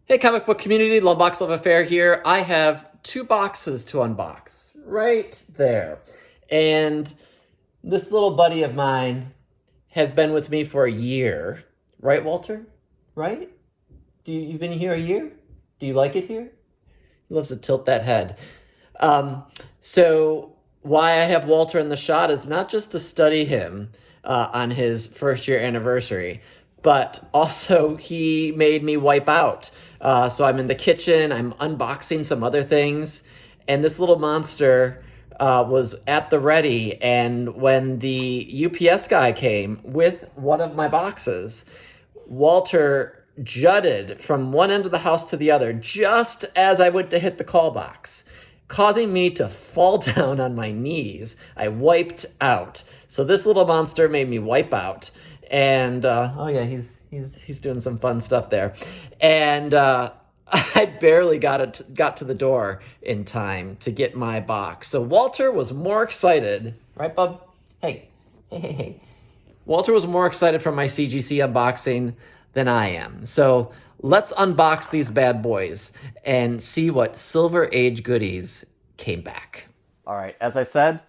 Hey, comic book community, Love Box Love Affair here. I have two boxes to unbox right there. And this little buddy of mine has been with me for a year. Right, Walter? Right? You've been here a year? Do you like it here? He loves to tilt that head. So why I have Walter in the shot is not just to study him on his first year anniversary, but also he made me wipe out. So I'm in the kitchen, I'm unboxing some other things, and this little monster was at the ready. And when the UPS guy came with one of my boxes, Walter jutted from one end of the house to the other just as I went to hit the call box, causing me to fall down on my knees. I wiped out. So this little monster made me wipe out. And oh yeah, he's doing some fun stuff there. And I barely got to the door in time to get my box. So Walter was more excited, right, bub? Hey. Walter was more excited for my CGC unboxing than I am. So let's unbox these bad boys and see what Silver Age goodies came back. All right, as I said,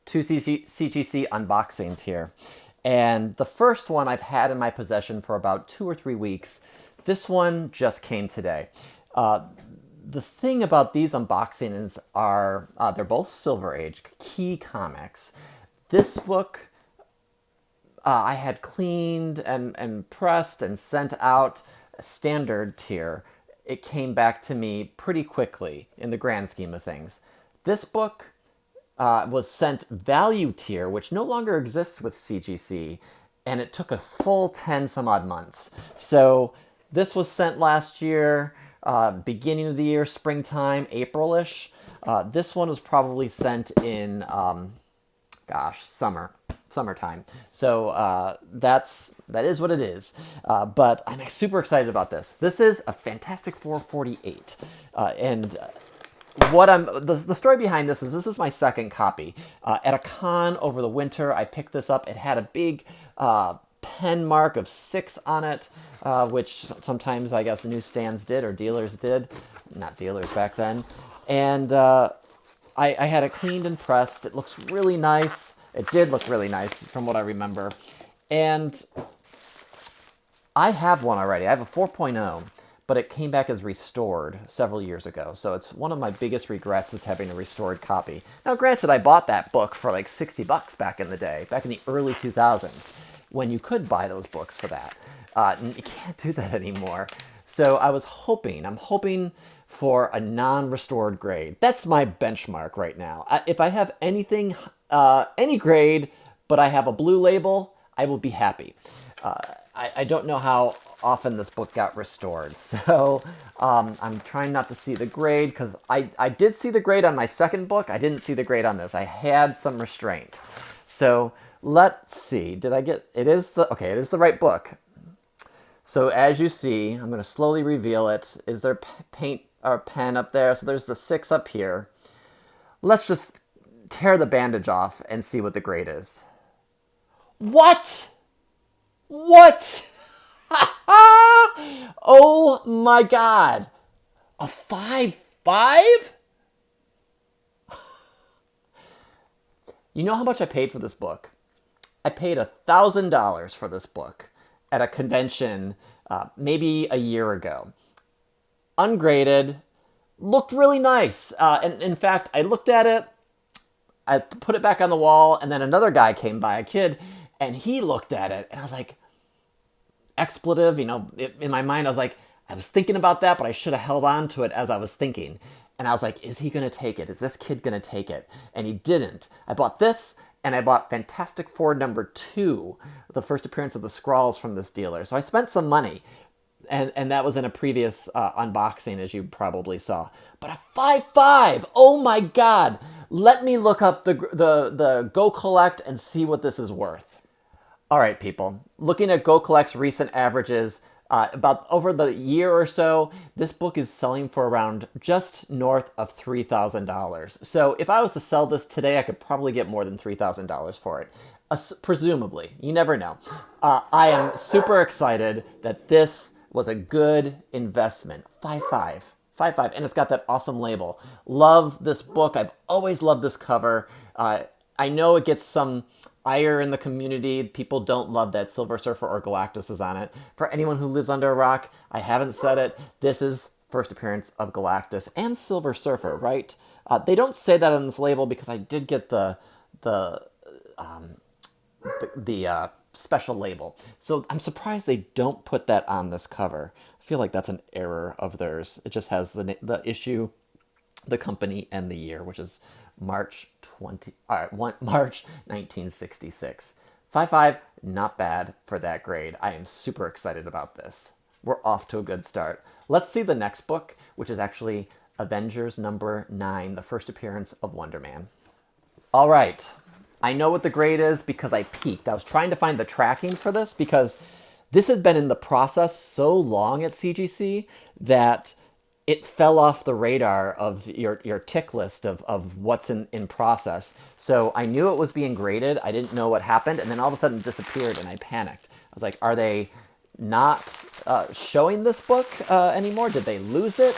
two CGC unboxings here. And the first one I've had in my possession for about 2 or 3 weeks. This one just came today. The thing about these unboxings are they're both Silver Age key comics. This book I had cleaned and pressed and sent out a standard tier. It came back to me pretty quickly in the grand scheme of things. This book was sent value tier, which no longer exists with CGC, and it took a full 10 some odd months. So this was sent last year, beginning of the year, springtime, April-ish. This one was probably sent in, summertime. So that is what it is. But I'm super excited about this. This is a Fantastic Four 48, and the story behind this is my second copy. At a con over the winter, I picked this up. It had a big pen mark of 6 on it, which sometimes I guess newsstands did or dealers did, not dealers back then. And I had it cleaned and pressed. It looks really nice. It did look really nice from what I remember. And I have one already. I have a 4.0, but it came back as restored several years ago. So it's one of my biggest regrets is having a restored copy. Now, granted, I bought that book for like $60 back in the day, back in the early 2000s, when you could buy those books for that. You can't do that anymore. So I'm hoping for a non-restored grade. That's my benchmark right now. If I have anything, any grade, but I have a blue label, I will be happy. I don't know how often this book got restored, so I'm trying not to see the grade, because I did see the grade on my second book. I didn't see the grade on this. I had some restraint. So let's see. Did I get... It is the right book. So as you see, I'm going to slowly reveal it. Is there paint or pen up there? So there's the 6 up here. Let's just tear the bandage off and see what the grade is. What? Oh my God. A 5.5? You know how much I paid for this book? I paid $1,000 for this book at a convention maybe a year ago. Ungraded, looked really nice. And in fact, I looked at it, I put it back on the wall, and then another guy came by, a kid, and he looked at it, and I was like, expletive, in my mind, I was thinking about that, but I should have held on to it as I was thinking. And I was like, is he going to take it? Is this kid going to take it? And he didn't. I bought this, and I bought Fantastic Four #2, the first appearance of the Skrulls from this dealer. So I spent some money, and that was in a previous unboxing, as you probably saw. But a 5.5, oh my God! Let me look up the Go Collect and see what this is worth. All right, people. Looking at Go Collect's recent averages, about over the year or so, this book is selling for around just north of $3,000. So if I was to sell this today, I could probably get more than $3,000 for it. Presumably. You never know. I am super excited that this was a good investment. 5.5. 5.5. And it's got that awesome label. Love this book. I've always loved this cover. I know it gets some ire in the community. People don't love that Silver Surfer or Galactus is on it. For anyone who lives under a rock, I haven't said it. This is first appearance of Galactus and Silver Surfer, right? They don't say that on this label because I did get the special label. So I'm surprised they don't put that on this cover. I feel like that's an error of theirs. It just has the issue, the company, and the year, which is March 1966. 5.5, not bad for that grade. I am super excited about this. We're off to a good start. Let's see the next book, which is actually Avengers number 9, the first appearance of Wonder Man. All right. I know what the grade is because I peeked. I was trying to find the tracking for this because this has been in the process so long at CGC that it fell off the radar of your tick list of what's in process. So I knew it was being graded. I didn't know what happened. And then all of a sudden it disappeared and I panicked. I was like, are they not showing this book anymore? Did they lose it?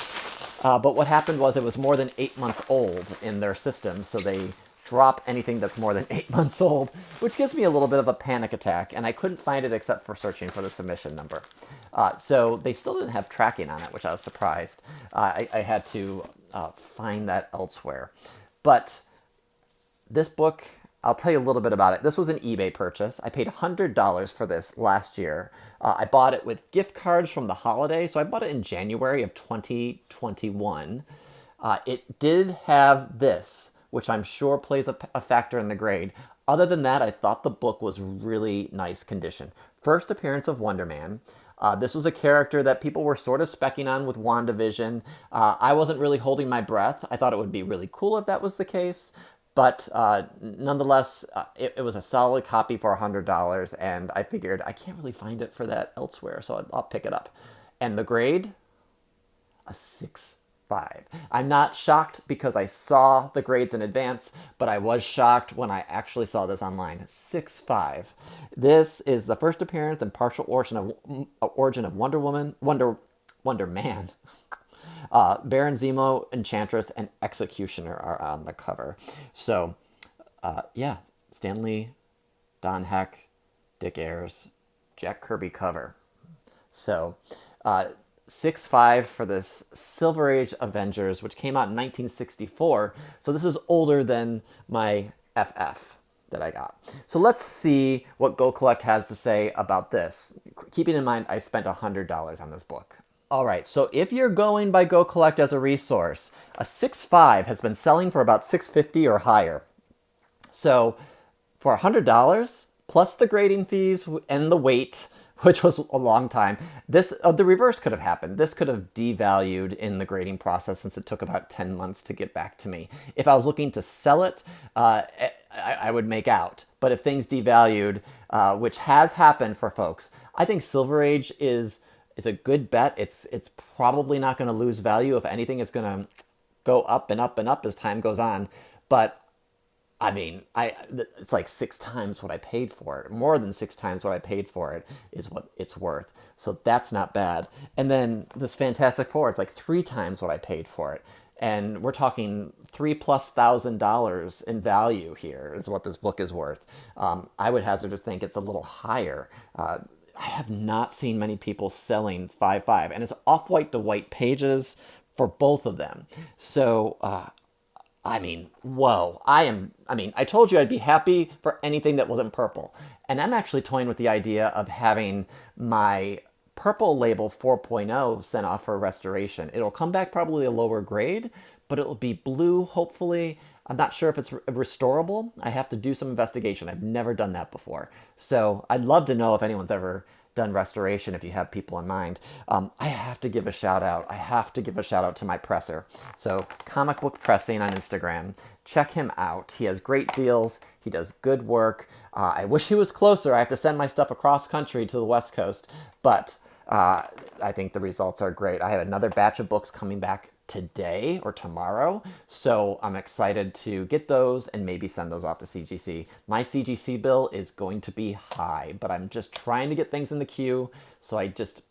But what happened was it was more than 8 months old in their system. So they drop anything that's more than 8 months old, which gives me a little bit of a panic attack, and I couldn't find it except for searching for the submission number. So they still didn't have tracking on it, which I was surprised. I had to find that elsewhere. But this book, I'll tell you a little bit about it. This was an eBay purchase. I paid $100 for this last year. I bought it with gift cards from the holiday, so I bought it in January of 2021. It did have this, which I'm sure plays a factor in the grade. Other than that, I thought the book was really nice condition. First appearance of Wonder Man. This was a character that people were sort of specking on with WandaVision. I wasn't really holding my breath. I thought it would be really cool if that was the case. But nonetheless, it was a solid copy for $100, and I figured I can't really find it for that elsewhere, so I'll pick it up. And the grade? A 6.5. I'm not shocked because I saw the grades in advance, but I was shocked when I actually saw this online. 6.5. This is the first appearance and partial origin of Wonder Man. Baron Zemo, Enchantress, and Executioner are on the cover. So, yeah, Stan Lee, Don Heck, Dick Ayers, Jack Kirby cover. So, 6.5 for this Silver Age Avengers, which came out in 1964. So this is older than my FF that I got. So let's see what Go Collect has to say about this. Keeping in mind, I spent $100 on this book. All right, so if you're going by Go Collect as a resource, a 6.5 has been selling for about $6.50 or higher. So for $100, plus the grading fees and the wait, which was a long time, the reverse could have happened. This could have devalued in the grading process since it took about 10 months to get back to me. If I was looking to sell it, I would make out. But if things devalued, which has happened for folks, I think Silver Age is a good bet. It's probably not going to lose value. If anything, it's going to go up and up and up as time goes on. But I mean, it's like 6 times what I paid for it. More than 6 times what I paid for it is what it's worth. So that's not bad. And then this Fantastic Four, it's like 3 times what I paid for it. And we're talking $3,000+ in value here is what this book is worth. I would hazard to think it's a little higher. I have not seen many people selling 5.5, and it's off-white to white pages for both of them. So, I mean, whoa. I told you I'd be happy for anything that wasn't purple. And I'm actually toying with the idea of having my purple label 4.0 sent off for restoration. It'll come back probably a lower grade, but it'll be blue, hopefully. I'm not sure if it's restorable. I have to do some investigation. I've never done that before. So I'd love to know if anyone's ever done restoration, if you have people in mind. I have to give a shout out. I have to give a shout out to my presser. So Comic Book Pressing on Instagram. Check him out. He has great deals. He does good work. I wish he was closer. I have to send my stuff across country to the West Coast, but I think the results are great. I have another batch of books coming back today or tomorrow, so I'm excited to get those and maybe send those off to CGC. My CGC bill is going to be high, but I'm just trying to get things in the queue, so I just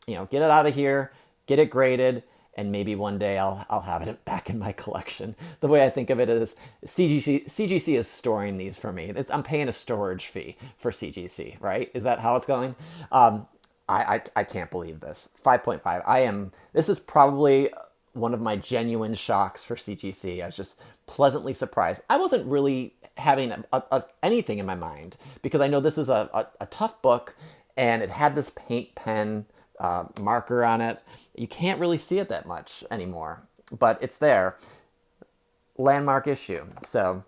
get it out of here, get it graded, and maybe one day I'll have it back in my collection. The way I think of it is CGC is storing these for me. I'm paying a storage fee for CGC, right? Is that how it's going? I can't believe this. 5.5. This is probably one of my genuine shocks for CGC. I was just pleasantly surprised. I wasn't really having anything in my mind because I know this is a tough book and it had this paint pen marker on it. You can't really see it that much anymore, but it's there. Landmark issue. So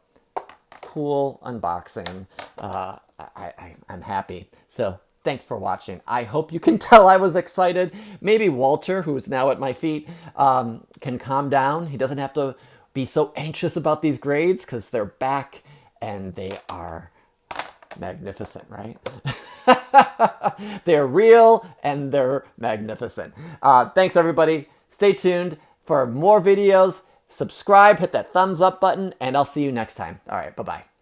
cool unboxing. I'm happy. So thanks for watching. I hope you can tell I was excited. Maybe Walter, who's now at my feet, can calm down. He doesn't have to be so anxious about these grades because they're back and they are magnificent, right? They're real and they're magnificent. Thanks, everybody. Stay tuned for more videos. Subscribe, hit that thumbs up button, and I'll see you next time. All right, bye-bye.